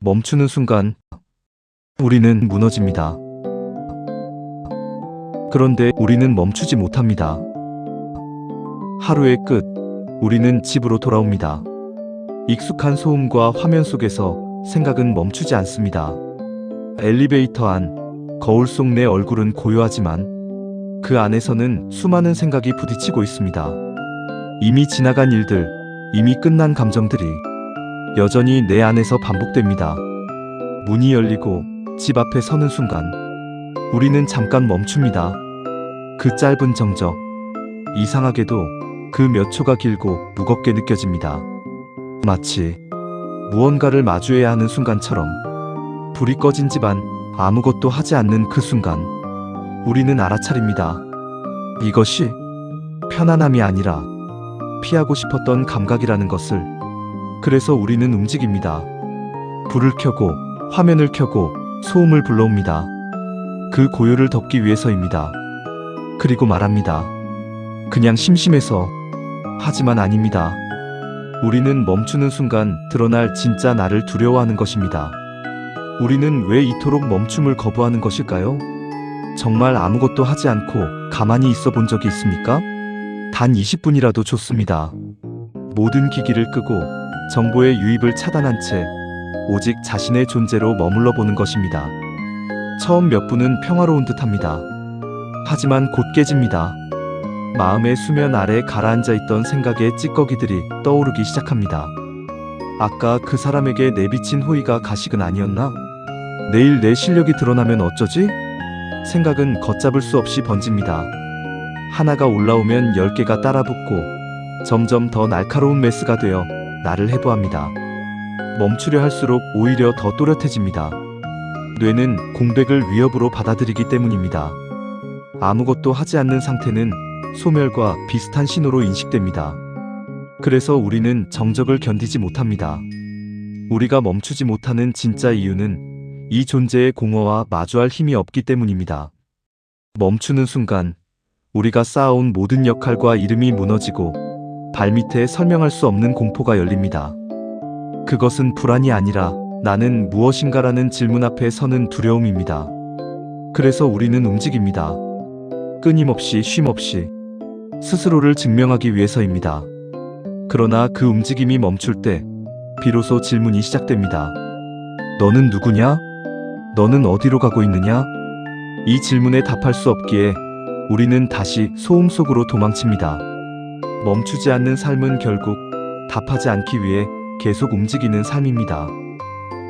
멈추는 순간 우리는 무너집니다. 그런데 우리는 멈추지 못합니다. 하루의 끝, 우리는 집으로 돌아옵니다. 익숙한 소음과 화면 속에서 생각은 멈추지 않습니다. 엘리베이터 안, 거울 속 내 얼굴은 고요하지만 그 안에서는 수많은 생각이 부딪히고 있습니다. 이미 지나간 일들, 이미 끝난 감정들이 여전히 내 안에서 반복됩니다. 문이 열리고 집 앞에 서는 순간 우리는 잠깐 멈춥니다. 그 짧은 정적, 이상하게도 그 몇 초가 길고 무겁게 느껴집니다. 마치 무언가를 마주해야 하는 순간처럼. 불이 꺼진 집안, 아무것도 하지 않는 그 순간 우리는 알아차립니다. 이것이 편안함이 아니라 피하고 싶었던 감각이라는 것을. 그래서 우리는 움직입니다. 불을 켜고 화면을 켜고 소음을 불러옵니다. 그 고요를 덮기 위해서입니다. 그리고 말합니다. 그냥 심심해서. 하지만 아닙니다. 우리는 멈추는 순간 드러날 진짜 나를 두려워하는 것입니다. 우리는 왜 이토록 멈춤을 거부하는 것일까요? 정말 아무것도 하지 않고 가만히 있어 본 적이 있습니까? 단 20분이라도 좋습니다. 모든 기기를 끄고 정보의 유입을 차단한 채 오직 자신의 존재로 머물러 보는 것입니다. 처음 몇 분은 평화로운 듯합니다. 하지만 곧 깨집니다. 마음의 수면 아래 가라앉아 있던 생각의 찌꺼기들이 떠오르기 시작합니다. 아까 그 사람에게 내비친 호의가 가식은 아니었나? 내일 내 실력이 드러나면 어쩌지? 생각은 걷잡을 수 없이 번집니다. 하나가 올라오면 10개가 따라붙고 점점 더 날카로운 메스가 되어 나를 해부합니다. 멈추려 할수록 오히려 더 또렷해집니다. 뇌는 공백을 위협으로 받아들이기 때문입니다. 아무것도 하지 않는 상태는 소멸과 비슷한 신호로 인식됩니다. 그래서 우리는 정적을 견디지 못합니다. 우리가 멈추지 못하는 진짜 이유는 이 존재의 공허와 마주할 힘이 없기 때문입니다. 멈추는 순간 우리가 쌓아온 모든 역할과 이름이 무너지고 발밑에 설명할 수 없는 공포가 열립니다. 그것은 불안이 아니라 나는 무엇인가라는 질문 앞에 서는 두려움입니다. 그래서 우리는 움직입니다. 끊임없이 쉼없이 스스로를 증명하기 위해서입니다. 그러나 그 움직임이 멈출 때 비로소 질문이 시작됩니다. 너는 누구냐? 너는 어디로 가고 있느냐? 이 질문에 답할 수 없기에 우리는 다시 소음 속으로 도망칩니다. 멈추지 않는 삶은 결국 답하지 않기 위해 계속 움직이는 삶입니다.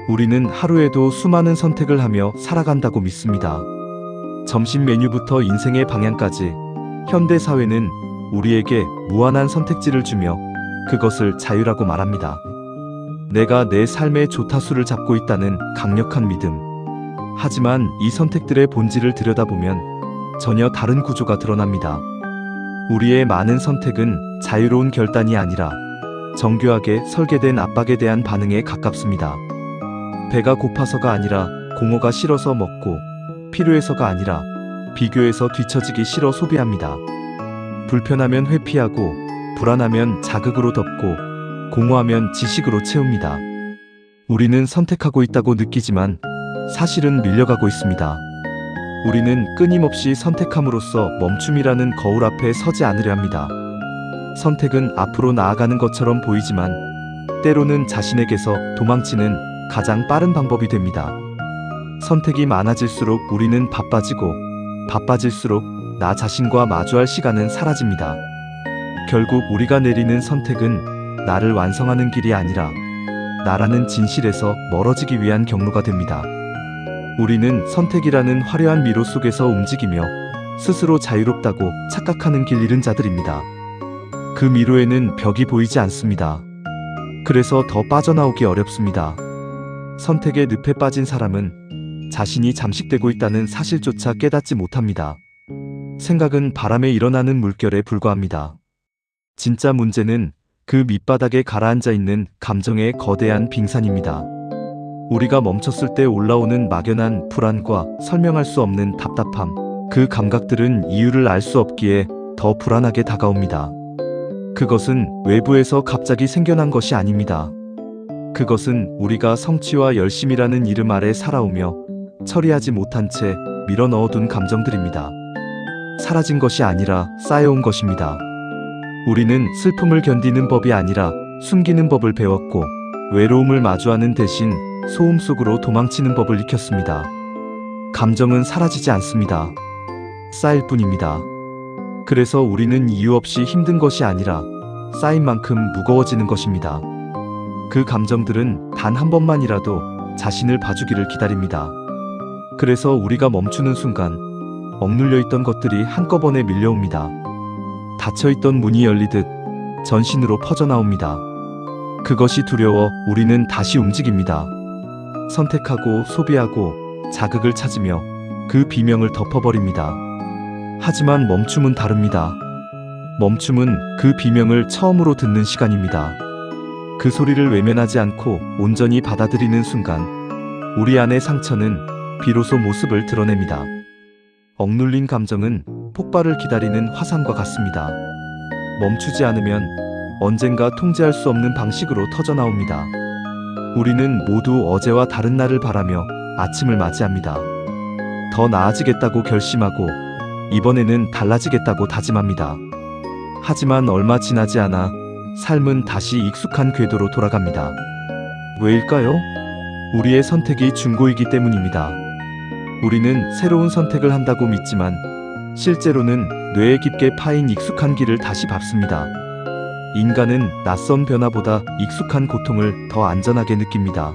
우리는 하루에도 수많은 선택을 하며 살아간다고 믿습니다. 점심 메뉴부터 인생의 방향까지 현대 사회는 우리에게 무한한 선택지를 주며 그것을 자유라고 말합니다. 내가 내 삶의 조타수를 잡고 있다는 강력한 믿음. 하지만 이 선택들의 본질을 들여다보면 전혀 다른 구조가 드러납니다. 우리의 많은 선택은 자유로운 결단이 아니라 정교하게 설계된 압박에 대한 반응에 가깝습니다. 배가 고파서가 아니라 공허가 싫어서 먹고, 필요해서가 아니라 비교해서 뒤처지기 싫어 소비합니다. 불편하면 회피하고, 불안하면 자극으로 덮고, 공허하면 지식으로 채웁니다. 우리는 선택하고 있다고 느끼지만 사실은 밀려가고 있습니다. 우리는 끊임없이 선택함으로써 멈춤이라는 거울 앞에 서지 않으려 합니다. 선택은 앞으로 나아가는 것처럼 보이지만 때로는 자신에게서 도망치는 가장 빠른 방법이 됩니다. 선택이 많아질수록 우리는 바빠지고, 바빠질수록 나 자신과 마주할 시간은 사라집니다. 결국 우리가 내리는 선택은 나를 완성하는 길이 아니라 나라는 진실에서 멀어지기 위한 경로가 됩니다. 우리는 선택이라는 화려한 미로 속에서 움직이며 스스로 자유롭다고 착각하는 길 잃은 자들입니다. 그 미로에는 벽이 보이지 않습니다. 그래서 더 빠져나오기 어렵습니다. 선택의 늪에 빠진 사람은 자신이 잠식되고 있다는 사실조차 깨닫지 못합니다. 생각은 바람에 일어나는 물결에 불과합니다. 진짜 문제는 그 밑바닥에 가라앉아 있는 감정의 거대한 빙산입니다. 우리가 멈췄을 때 올라오는 막연한 불안과 설명할 수 없는 답답함, 그 감각들은 이유를 알 수 없기에 더 불안하게 다가옵니다. 그것은 외부에서 갑자기 생겨난 것이 아닙니다. 그것은 우리가 성취와 열심이라는 이름 아래 살아오며 처리하지 못한 채 밀어 넣어둔 감정들입니다. 사라진 것이 아니라 쌓여온 것입니다. 우리는 슬픔을 견디는 법이 아니라 숨기는 법을 배웠고, 외로움을 마주하는 대신 소음 속으로 도망치는 법을 익혔습니다. 감정은 사라지지 않습니다. 쌓일 뿐입니다. 그래서 우리는 이유 없이 힘든 것이 아니라 쌓인 만큼 무거워지는 것입니다. 그 감정들은 단 한 번만이라도 자신을 봐주기를 기다립니다. 그래서 우리가 멈추는 순간 억눌려 있던 것들이 한꺼번에 밀려옵니다. 닫혀있던 문이 열리듯 전신으로 퍼져나옵니다. 그것이 두려워 우리는 다시 움직입니다. 선택하고 소비하고 자극을 찾으며 그 비명을 덮어버립니다. 하지만 멈춤은 다릅니다. 멈춤은 그 비명을 처음으로 듣는 시간입니다. 그 소리를 외면하지 않고 온전히 받아들이는 순간 우리 안의 상처는 비로소 모습을 드러냅니다. 억눌린 감정은 폭발을 기다리는 화산과 같습니다. 멈추지 않으면 언젠가 통제할 수 없는 방식으로 터져나옵니다. 우리는 모두 어제와 다른 날을 바라며 아침을 맞이합니다. 더 나아지겠다고 결심하고 이번에는 달라지겠다고 다짐합니다. 하지만 얼마 지나지 않아 삶은 다시 익숙한 궤도로 돌아갑니다. 왜일까요? 우리의 선택이 중고이기 때문입니다. 우리는 새로운 선택을 한다고 믿지만 실제로는 뇌에 깊게 파인 익숙한 길을 다시 밟습니다. 인간은 낯선 변화보다 익숙한 고통을 더 안전하게 느낍니다.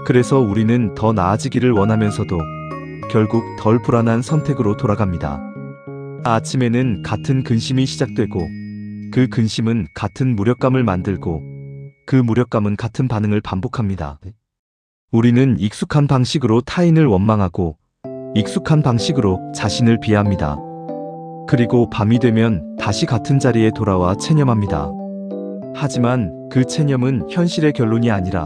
그래서 우리는 더 나아지기를 원하면서도 결국 덜 불안한 선택으로 돌아갑니다. 아침에는 같은 근심이 시작되고 그 근심은 같은 무력감을 만들고 그 무력감은 같은 반응을 반복합니다. 우리는 익숙한 방식으로 타인을 원망하고 익숙한 방식으로 자신을 비하합니다. 그리고 밤이 되면 다시 같은 자리에 돌아와 체념합니다. 하지만 그 체념은 현실의 결론이 아니라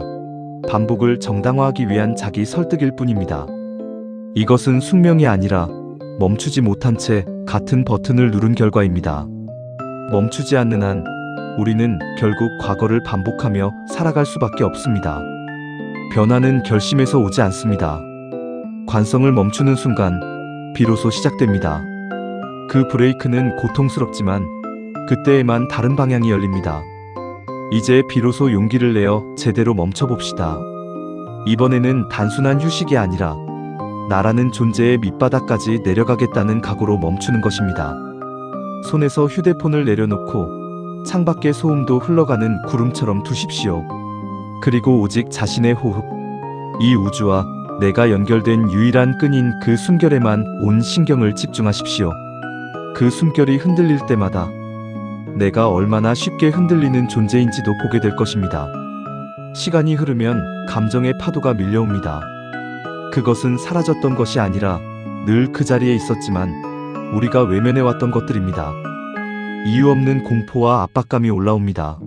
반복을 정당화하기 위한 자기 설득일 뿐입니다. 이것은 숙명이 아니라 멈추지 못한 채 같은 버튼을 누른 결과입니다. 멈추지 않는 한 우리는 결국 과거를 반복하며 살아갈 수밖에 없습니다. 변화는 결심에서 오지 않습니다. 관성을 멈추는 순간 비로소 시작됩니다. 그 브레이크는 고통스럽지만 그때에만 다른 방향이 열립니다. 이제 비로소 용기를 내어 제대로 멈춰봅시다. 이번에는 단순한 휴식이 아니라 나라는 존재의 밑바닥까지 내려가겠다는 각오로 멈추는 것입니다. 손에서 휴대폰을 내려놓고 창밖의 소음도 흘러가는 구름처럼 두십시오. 그리고 오직 자신의 호흡, 이 우주와 내가 연결된 유일한 끈인 그 숨결에만 온 신경을 집중하십시오. 그 숨결이 흔들릴 때마다 내가 얼마나 쉽게 흔들리는 존재인지도 보게 될 것입니다. 시간이 흐르면 감정의 파도가 밀려옵니다. 그것은 사라졌던 것이 아니라 늘 그 자리에 있었지만 우리가 외면해왔던 것들입니다. 이유 없는 공포와 압박감이 올라옵니다.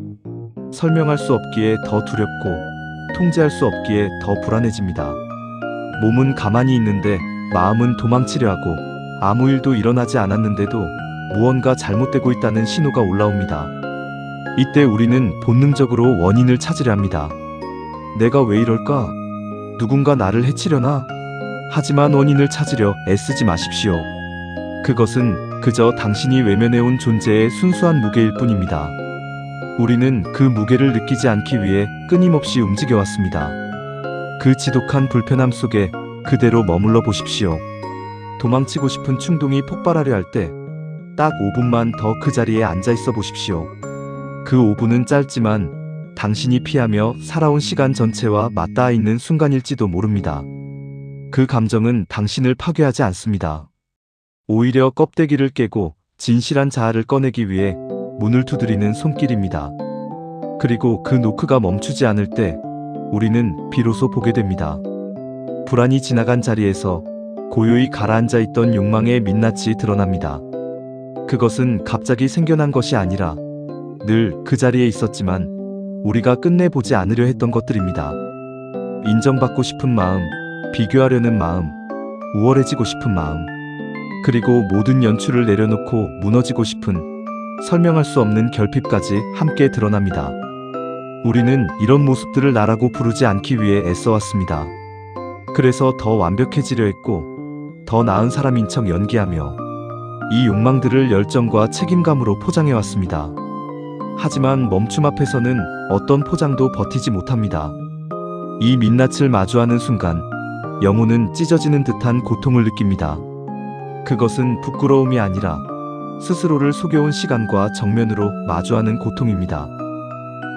설명할 수 없기에 더 두렵고 통제할 수 없기에 더 불안해집니다. 몸은 가만히 있는데 마음은 도망치려 하고 아무 일도 일어나지 않았는데도 무언가 잘못되고 있다는 신호가 올라옵니다. 이때 우리는 본능적으로 원인을 찾으려 합니다. 내가 왜 이럴까? 누군가 나를 해치려나? 하지만 원인을 찾으려 애쓰지 마십시오. 그것은 그저 당신이 외면해온 존재의 순수한 무게일 뿐입니다. 우리는 그 무게를 느끼지 않기 위해 끊임없이 움직여왔습니다. 그 지독한 불편함 속에 그대로 머물러 보십시오. 도망치고 싶은 충동이 폭발하려 할 때 딱 5분만 더 그 자리에 앉아 있어 보십시오. 그 5분은 짧지만 당신이 피하며 살아온 시간 전체와 맞닿아 있는 순간일지도 모릅니다. 그 감정은 당신을 파괴하지 않습니다. 오히려 껍데기를 깨고 진실한 자아를 꺼내기 위해 문을 두드리는 손길입니다. 그리고 그 노크가 멈추지 않을 때 우리는 비로소 보게 됩니다. 불안이 지나간 자리에서 고요히 가라앉아 있던 욕망의 민낯이 드러납니다. 그것은 갑자기 생겨난 것이 아니라 늘 그 자리에 있었지만 우리가 끝내보지 않으려 했던 것들입니다. 인정받고 싶은 마음, 비교하려는 마음, 우월해지고 싶은 마음, 그리고 모든 연출을 내려놓고 무너지고 싶은 설명할 수 없는 결핍까지 함께 드러납니다. 우리는 이런 모습들을 나라고 부르지 않기 위해 애써왔습니다. 그래서 더 완벽해지려 했고, 더 나은 사람인 척 연기하며 이 욕망들을 열정과 책임감으로 포장해왔습니다. 하지만 멈춤 앞에서는 어떤 포장도 버티지 못합니다. 이 민낯을 마주하는 순간 영혼은 찢어지는 듯한 고통을 느낍니다. 그것은 부끄러움이 아니라 스스로를 속여온 시간과 정면으로 마주하는 고통입니다.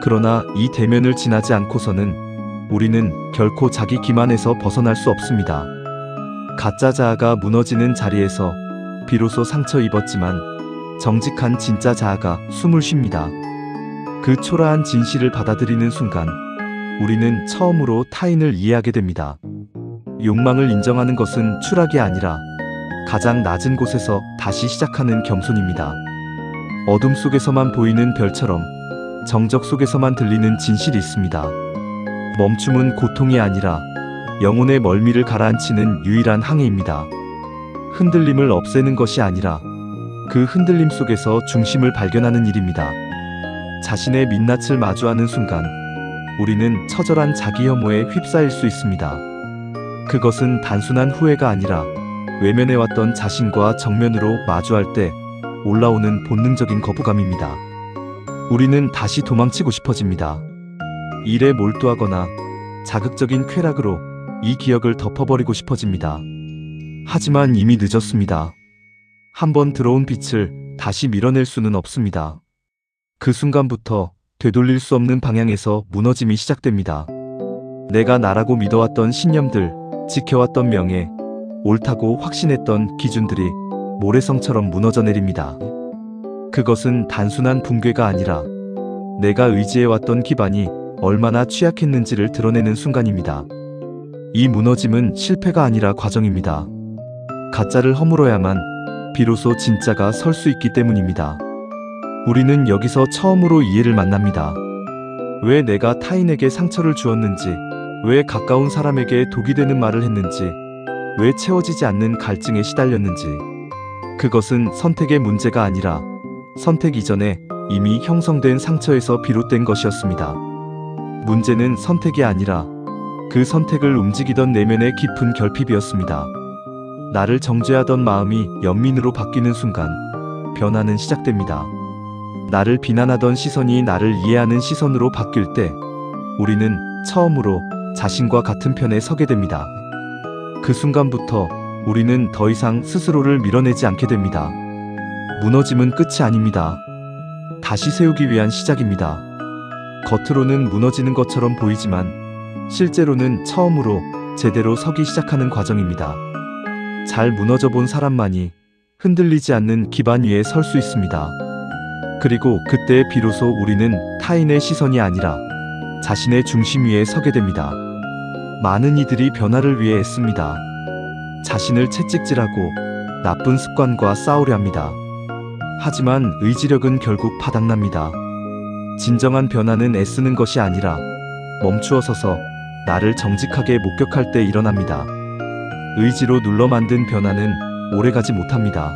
그러나 이 대면을 지나지 않고서는 우리는 결코 자기 기만에서 벗어날 수 없습니다. 가짜 자아가 무너지는 자리에서 비로소 상처 입었지만 정직한 진짜 자아가 숨을 쉽니다. 그 초라한 진실을 받아들이는 순간 우리는 처음으로 타인을 이해하게 됩니다. 욕망을 인정하는 것은 추락이 아니라 가장 낮은 곳에서 다시 시작하는 겸손입니다. 어둠 속에서만 보이는 별처럼 정적 속에서만 들리는 진실이 있습니다. 멈춤은 고통이 아니라 영혼의 멀미를 가라앉히는 유일한 항해입니다. 흔들림을 없애는 것이 아니라 그 흔들림 속에서 중심을 발견하는 일입니다. 자신의 민낯을 마주하는 순간 우리는 처절한 자기 혐오에 휩싸일 수 있습니다. 그것은 단순한 후회가 아니라 외면해왔던 자신과 정면으로 마주할 때 올라오는 본능적인 거부감입니다. 우리는 다시 도망치고 싶어집니다. 일에 몰두하거나 자극적인 쾌락으로 이 기억을 덮어버리고 싶어집니다. 하지만 이미 늦었습니다. 한번 들어온 빛을 다시 밀어낼 수는 없습니다. 그 순간부터 되돌릴 수 없는 방향에서 무너짐이 시작됩니다. 내가 나라고 믿어왔던 신념들, 지켜왔던 명예, 옳다고 확신했던 기준들이 모래성처럼 무너져 내립니다. 그것은 단순한 붕괴가 아니라 내가 의지해왔던 기반이 얼마나 취약했는지를 드러내는 순간입니다. 이 무너짐은 실패가 아니라 과정입니다. 가짜를 허물어야만 비로소 진짜가 설 수 있기 때문입니다. 우리는 여기서 처음으로 이해를 만납니다. 왜 내가 타인에게 상처를 주었는지, 왜 가까운 사람에게 독이 되는 말을 했는지, 왜 채워지지 않는 갈증에 시달렸는지. 그것은 선택의 문제가 아니라 선택 이전에 이미 형성된 상처에서 비롯된 것이었습니다. 문제는 선택이 아니라 그 선택을 움직이던 내면의 깊은 결핍이었습니다. 나를 정죄하던 마음이 연민으로 바뀌는 순간 변화는 시작됩니다. 나를 비난하던 시선이 나를 이해하는 시선으로 바뀔 때 우리는 처음으로 자신과 같은 편에 서게 됩니다. 그 순간부터 우리는 더 이상 스스로를 밀어내지 않게 됩니다. 무너짐은 끝이 아닙니다. 다시 세우기 위한 시작입니다. 겉으로는 무너지는 것처럼 보이지만 실제로는 처음으로 제대로 서기 시작하는 과정입니다. 잘 무너져 본 사람만이 흔들리지 않는 기반 위에 설 수 있습니다. 그리고 그때 비로소 우리는 타인의 시선이 아니라 자신의 중심 위에 서게 됩니다. 많은 이들이 변화를 위해 애씁니다. 자신을 채찍질하고 나쁜 습관과 싸우려 합니다. 하지만 의지력은 결국 바닥납니다. 진정한 변화는 애쓰는 것이 아니라 멈추어 서서 나를 정직하게 목격할 때 일어납니다. 의지로 눌러 만든 변화는 오래가지 못합니다.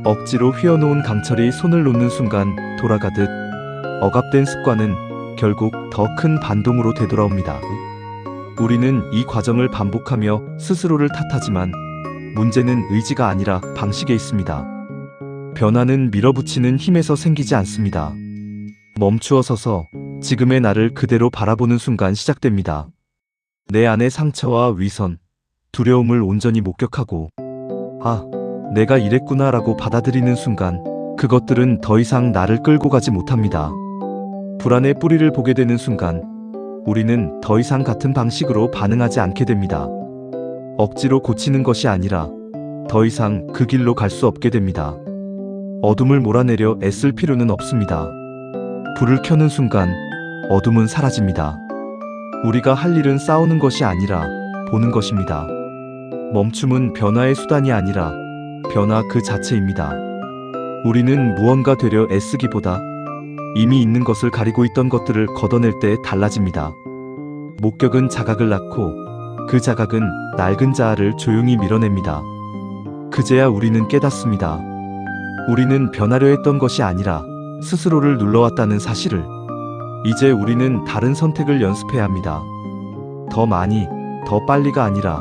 억지로 휘어놓은 강철이 손을 놓는 순간 돌아가듯 억압된 습관은 결국 더 큰 반동으로 되돌아옵니다. 우리는 이 과정을 반복하며 스스로를 탓하지만 문제는 의지가 아니라 방식에 있습니다. 변화는 밀어붙이는 힘에서 생기지 않습니다. 멈추어 서서 지금의 나를 그대로 바라보는 순간 시작됩니다. 내 안의 상처와 위선, 두려움을 온전히 목격하고 아, 내가 이랬구나라고 받아들이는 순간 그것들은 더 이상 나를 끌고 가지 못합니다. 불안의 뿌리를 보게 되는 순간 우리는 더 이상 같은 방식으로 반응하지 않게 됩니다. 억지로 고치는 것이 아니라 더 이상 그 길로 갈 수 없게 됩니다. 어둠을 몰아내려 애쓸 필요는 없습니다. 불을 켜는 순간 어둠은 사라집니다. 우리가 할 일은 싸우는 것이 아니라 보는 것입니다. 멈춤은 변화의 수단이 아니라 변화 그 자체입니다. 우리는 무언가 되려 애쓰기보다 이미 있는 것을 가리고 있던 것들을 걷어낼 때 달라집니다. 목격은 자각을 낳고 그 자각은 낡은 자아를 조용히 밀어냅니다. 그제야 우리는 깨닫습니다. 우리는 변하려 했던 것이 아니라 스스로를 눌러왔다는 사실을. 이제 우리는 다른 선택을 연습해야 합니다. 더 많이, 더 빨리가 아니라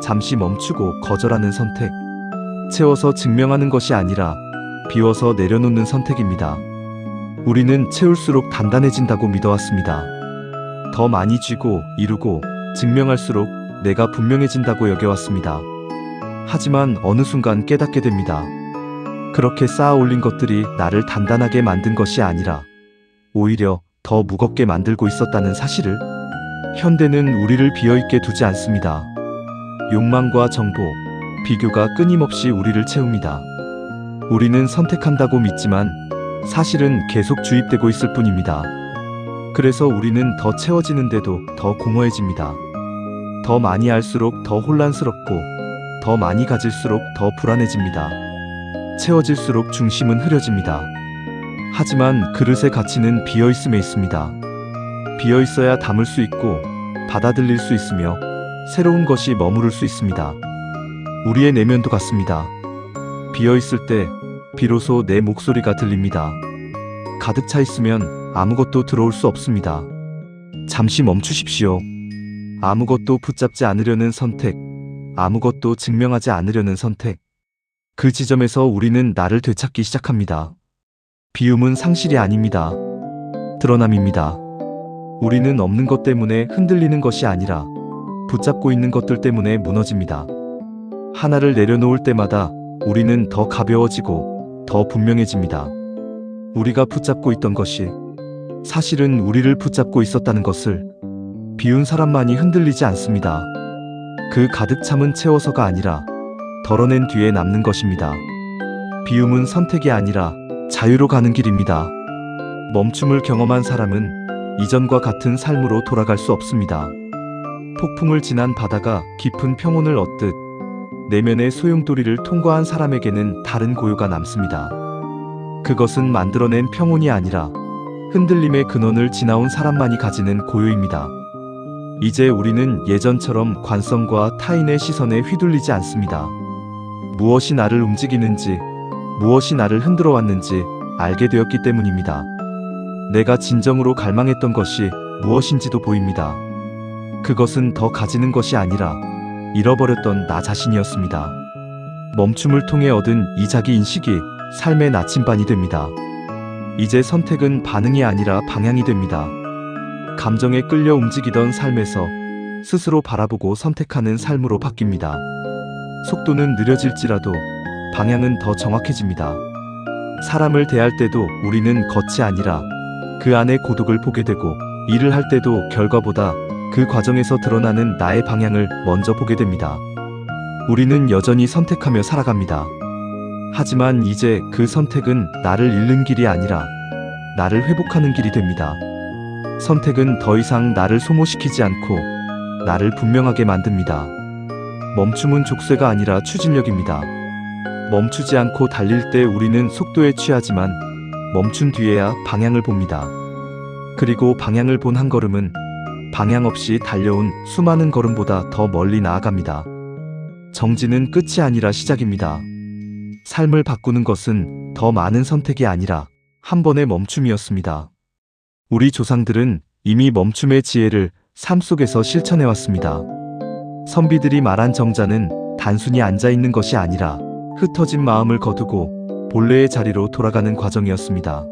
잠시 멈추고 거절하는 선택. 채워서 증명하는 것이 아니라 비워서 내려놓는 선택입니다. 우리는 채울수록 단단해진다고 믿어왔습니다. 더 많이 쥐고 이루고 증명할수록 내가 분명해진다고 여겨왔습니다. 하지만 어느 순간 깨닫게 됩니다. 그렇게 쌓아 올린 것들이 나를 단단하게 만든 것이 아니라 오히려 더 무겁게 만들고 있었다는 사실을. 현대는 우리를 비어있게 두지 않습니다. 욕망과 정보, 비교가 끊임없이 우리를 채웁니다. 우리는 선택한다고 믿지만 사실은 계속 주입되고 있을 뿐입니다. 그래서 우리는 더 채워지는데도 더 공허해집니다. 더 많이 알수록 더 혼란스럽고 더 많이 가질수록 더 불안해집니다. 채워질수록 중심은 흐려집니다. 하지만 그릇의 가치는 비어있음에 있습니다. 비어있어야 담을 수 있고 받아들일 수 있으며 새로운 것이 머무를 수 있습니다. 우리의 내면도 같습니다. 비어있을 때 비로소 내 목소리가 들립니다. 가득 차 있으면 아무것도 들어올 수 없습니다. 잠시 멈추십시오. 아무것도 붙잡지 않으려는 선택, 아무것도 증명하지 않으려는 선택. 그 지점에서 우리는 나를 되찾기 시작합니다. 비움은 상실이 아닙니다. 드러남입니다. 우리는 없는 것 때문에 흔들리는 것이 아니라 붙잡고 있는 것들 때문에 무너집니다. 하나를 내려놓을 때마다 우리는 더 가벼워지고 더 분명해집니다. 우리가 붙잡고 있던 것이 사실은 우리를 붙잡고 있었다는 것을. 비운 사람만이 흔들리지 않습니다. 그 가득 참은 채워서가 아니라 덜어낸 뒤에 남는 것입니다. 비움은 선택이 아니라 자유로 가는 길입니다. 멈춤을 경험한 사람은 이전과 같은 삶으로 돌아갈 수 없습니다. 폭풍을 지난 바다가 깊은 평온을 얻듯 내면의 소용돌이를 통과한 사람에게는 다른 고요가 남습니다. 그것은 만들어낸 평온이 아니라 흔들림의 근원을 지나온 사람만이 가지는 고요입니다. 이제 우리는 예전처럼 관성과 타인의 시선에 휘둘리지 않습니다. 무엇이 나를 움직이는지, 무엇이 나를 흔들어 왔는지 알게 되었기 때문입니다. 내가 진정으로 갈망했던 것이 무엇인지도 보입니다. 그것은 더 가지는 것이 아니라 잃어버렸던 나 자신이었습니다. 멈춤을 통해 얻은 이 자기 인식이 삶의 나침반이 됩니다. 이제 선택은 반응이 아니라 방향이 됩니다. 감정에 끌려 움직이던 삶에서 스스로 바라보고 선택하는 삶으로 바뀝니다. 속도는 느려질지라도 방향은 더 정확해집니다. 사람을 대할 때도 우리는 겉이 아니라 그 안의 고독을 보게 되고, 일을 할 때도 결과보다 그 과정에서 드러나는 나의 방향을 먼저 보게 됩니다. 우리는 여전히 선택하며 살아갑니다. 하지만 이제 그 선택은 나를 잃는 길이 아니라 나를 회복하는 길이 됩니다. 선택은 더 이상 나를 소모시키지 않고 나를 분명하게 만듭니다. 멈춤은 족쇄가 아니라 추진력입니다. 멈추지 않고 달릴 때 우리는 속도에 취하지만 멈춘 뒤에야 방향을 봅니다. 그리고 방향을 본 한 걸음은 방향 없이 달려온 수많은 걸음보다 더 멀리 나아갑니다. 정지는 끝이 아니라 시작입니다. 삶을 바꾸는 것은 더 많은 선택이 아니라 한 번의 멈춤이었습니다. 우리 조상들은 이미 멈춤의 지혜를 삶 속에서 실천해왔습니다. 선비들이 말한 정자는 단순히 앉아있는 것이 아니라 흩어진 마음을 거두고 본래의 자리로 돌아가는 과정이었습니다.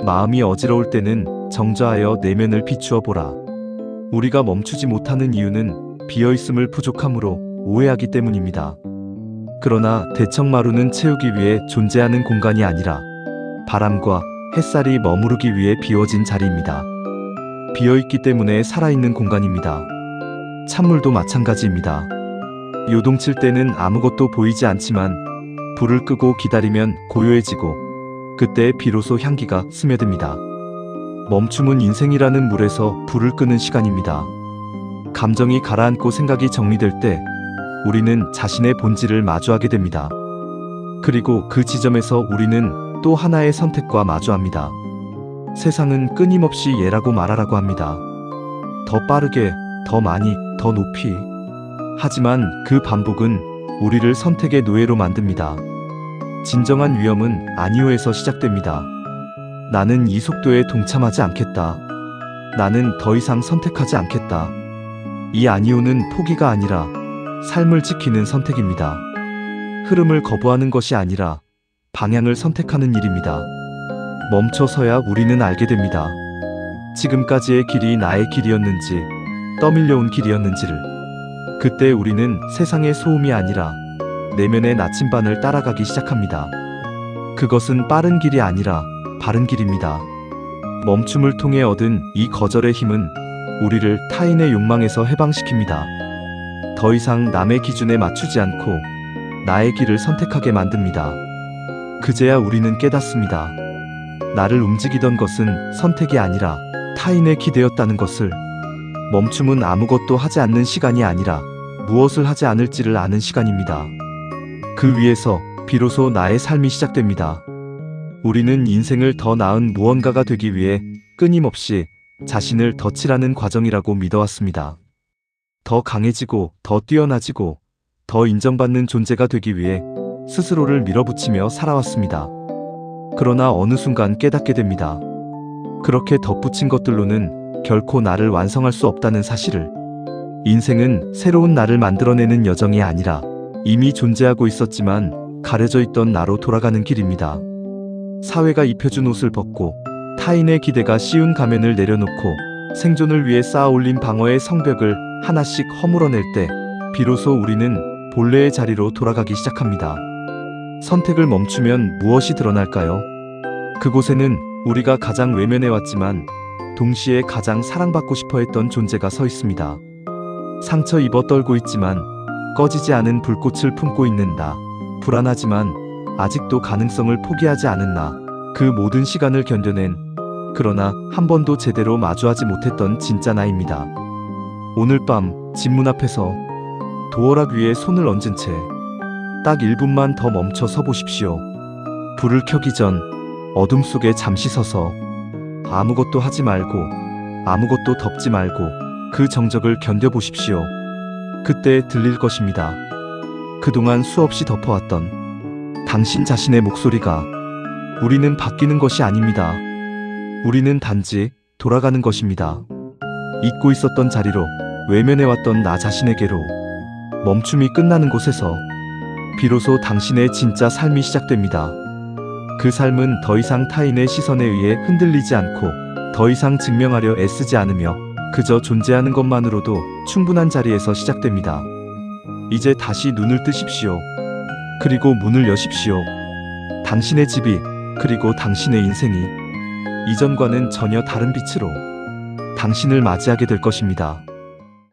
마음이 어지러울 때는 정자하여 내면을 비추어 보라. 우리가 멈추지 못하는 이유는 비어있음을 부족함으로 오해하기 때문입니다. 그러나 대청마루는 채우기 위해 존재하는 공간이 아니라 바람과 햇살이 머무르기 위해 비워진 자리입니다. 비어있기 때문에 살아있는 공간입니다. 찬물도 마찬가지입니다. 요동칠 때는 아무것도 보이지 않지만 불을 끄고 기다리면 고요해지고 그때 비로소 향기가 스며듭니다. 멈춤은 인생이라는 물에서 불을 끄는 시간입니다. 감정이 가라앉고 생각이 정리될 때 우리는 자신의 본질을 마주하게 됩니다. 그리고 그 지점에서 우리는 또 하나의 선택과 마주합니다. 세상은 끊임없이 얘라고 말하라고 합니다. 더 빠르게, 더 많이, 더 높이. 하지만 그 반복은 우리를 선택의 노예로 만듭니다. 진정한 위험은 아니오에서 시작됩니다. 나는 이 속도에 동참하지 않겠다. 나는 더 이상 선택하지 않겠다. 이 아니오는 포기가 아니라 삶을 지키는 선택입니다. 흐름을 거부하는 것이 아니라 방향을 선택하는 일입니다. 멈춰서야 우리는 알게 됩니다. 지금까지의 길이 나의 길이었는지 떠밀려온 길이었는지를. 그때 우리는 세상의 소음이 아니라 내면의 나침반을 따라가기 시작합니다. 그것은 빠른 길이 아니라 바른 길입니다. 멈춤을 통해 얻은 이 거절의 힘은 우리를 타인의 욕망에서 해방시킵니다. 더 이상 남의 기준에 맞추지 않고 나의 길을 선택하게 만듭니다. 그제야 우리는 깨닫습니다. 나를 움직이던 것은 선택이 아니라 타인의 기대였다는 것을. 멈춤은 아무것도 하지 않는 시간이 아니라 무엇을 하지 않을지를 아는 시간입니다. 그 위에서 비로소 나의 삶이 시작됩니다. 우리는 인생을 더 나은 무언가가 되기 위해 끊임없이 자신을 덧칠하는 과정이라고 믿어왔습니다. 더 강해지고 더 뛰어나지고 더 인정받는 존재가 되기 위해 스스로를 밀어붙이며 살아왔습니다. 그러나 어느 순간 깨닫게 됩니다. 그렇게 덧붙인 것들로는 결코 나를 완성할 수 없다는 사실을. 인생은 새로운 나를 만들어내는 여정이 아니라 이미 존재하고 있었지만 가려져 있던 나로 돌아가는 길입니다. 사회가 입혀준 옷을 벗고 타인의 기대가 씌운 가면을 내려놓고 생존을 위해 쌓아올린 방어의 성벽을 하나씩 허물어낼 때 비로소 우리는 본래의 자리로 돌아가기 시작합니다. 선택을 멈추면 무엇이 드러날까요? 그곳에는 우리가 가장 외면해왔지만 동시에 가장 사랑받고 싶어 했던 존재가 서 있습니다. 상처 입어 떨고 있지만 꺼지지 않은 불꽃을 품고 있는 나. 불안하지만 아직도 가능성을 포기하지 않은 나. 그 모든 시간을 견뎌낸, 그러나 한 번도 제대로 마주하지 못했던 진짜 나입니다. 오늘 밤 집문 앞에서 도어락 위에 손을 얹은 채 딱 1분만 더 멈춰 서 보십시오. 불을 켜기 전 어둠 속에 잠시 서서 아무것도 하지 말고 아무것도 덮지 말고 그 정적을 견뎌보십시오. 그때 들릴 것입니다. 그동안 수없이 덮어왔던 당신 자신의 목소리가. 우리는 바뀌는 것이 아닙니다. 우리는 단지 돌아가는 것입니다. 잊고 있었던 자리로, 외면해왔던 나 자신에게로. 멈춤이 끝나는 곳에서 비로소 당신의 진짜 삶이 시작됩니다. 그 삶은 더 이상 타인의 시선에 의해 흔들리지 않고 더 이상 증명하려 애쓰지 않으며 그저 존재하는 것만으로도 충분한 자리에서 시작됩니다. 이제 다시 눈을 뜨십시오. 그리고 문을 여십시오. 당신의 집이, 그리고 당신의 인생이 이전과는 전혀 다른 빛으로 당신을 맞이하게 될 것입니다.